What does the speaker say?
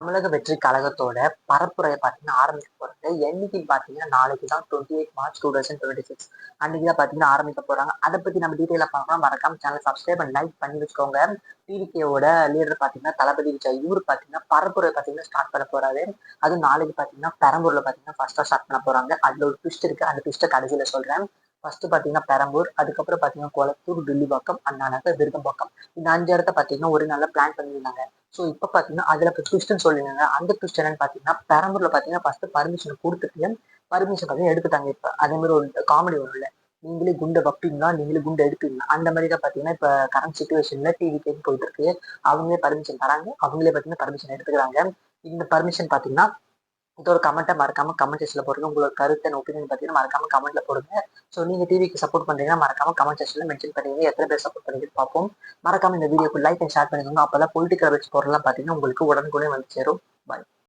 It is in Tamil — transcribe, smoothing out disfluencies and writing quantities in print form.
தமிழக வெற்றி கழகத்தோட பரப்புரைய பார்த்தீங்கன்னா ஆரம்பிக்க போறது. என்னைக்குன்னு பார்த்தீங்கன்னா, நாளைக்கு தான் 28 மார்ச் 2026 அன்னைக்கு தான் பார்த்தீங்கன்னா ஆரம்பிக்க போறாங்க. அத பத்தி நம்ம டீட்டெயிலா பார்க்கலாம். மறக்காம சேனல் சப்ஸ்கிரைப் அண்ட் லைக் பண்ணி வச்சுக்கோங்க. டிவிகேவோட லீடர் பார்த்தீங்கன்னா, தளபதி விஜய். இவரு பார்த்தீங்கன்னா, பரப்புரை பார்த்தீங்கன்னா ஸ்டார்ட் பண்ண போறாரு. அதுவும் நாளைக்கு பார்த்தீங்கன்னா, பெரம்பூர்ல பார்த்தீங்கன்னா ஃபர்ஸ்ட்டா ஸ்டார்ட் பண்ண போறாங்க. அதுல ஒரு ட்விஸ்ட் இருக்கு. அந்த ட்விஸ்ட்ட கடைசியில சொல்றேன். ஃபர்ஸ்ட் பார்த்தீங்கன்னா பெரம்பூர், அதுக்கப்புறம் பார்த்தீங்கன்னா கொளத்தூர், வில்லிவாக்கம், அண்ணா நகர், விருகம்பாக்கம். இந்த 5 இடத்த பார்த்தீங்கன்னா ஒரு நாள்ல பிளான் பண்ணியிருந்தாங்க. ஸோ இப்ப பார்த்தீங்கன்னா, அதுல இப்ப ட்விஸ்ட்ன்னு சொல்லிருந்தாங்க. அந்த ட்விஸ்ட் என்னன்னு பார்த்தீங்கன்னா, பெரம்பூர்ல பார்த்தீங்கன்னா ஃபர்ஸ்ட் பர்மிஷன் குடுத்துட்டு, பர்மிஷன் பார்த்தீங்கன்னா எடுத்துட்டாங்க இப்ப. அதே மாரி ஒரு காமெடி வரும்ல. நீங்களே குண்ட வைப்பீங்களா? நீங்களே குண்ட எடுப்பீங்களா? அந்த மாரி தான் பார்த்தீங்கன்னா, இப்ப கரண்ட் சிச்சுவேஷன்ல டிவிகேன்னு போயிட்டு இருக்கு. அவங்களே பர்மிஷன் தராங்க. அவங்களே பார்த்தீங்கன்னா பர்மிஷன் எடுத்துக்கிறாங்க. இந்த பர்மிஷன் பார்த்தீங்கன்னா, இதோட கமெண்ட்ட மறக்காம கமெண்ட் செக்ஷன்ல போடுங்க. உங்களோட கருத்து அண்ட் ஒப்பீனியன் பார்த்தீங்கன்னா மறக்காம கமெண்ட்ல போடுங்க. ஸோ நீங்க டிவிக்கு சப்போர்ட் பண்றீங்கன்னா மறக்காம கமெண்ட் செக்ஷன்ல மென்ஷன் பண்ணுவீங்க. எத்தன பேர் சப்போர்ட் பண்ணீங்கன்னு பார்ப்போம். மறக்காம இந்த வீடியோக்கு லைக் அண்ட் ஷேர் பண்ணிக்கோங்க. அப்பதான் பொலிட்டிக்கல் அப்டேட்ஸ் போடுறதெல்லாம் பார்த்தீங்கன்னா உங்களுக்கு உடனுக்குடனே வந்து சேரும். பாய்.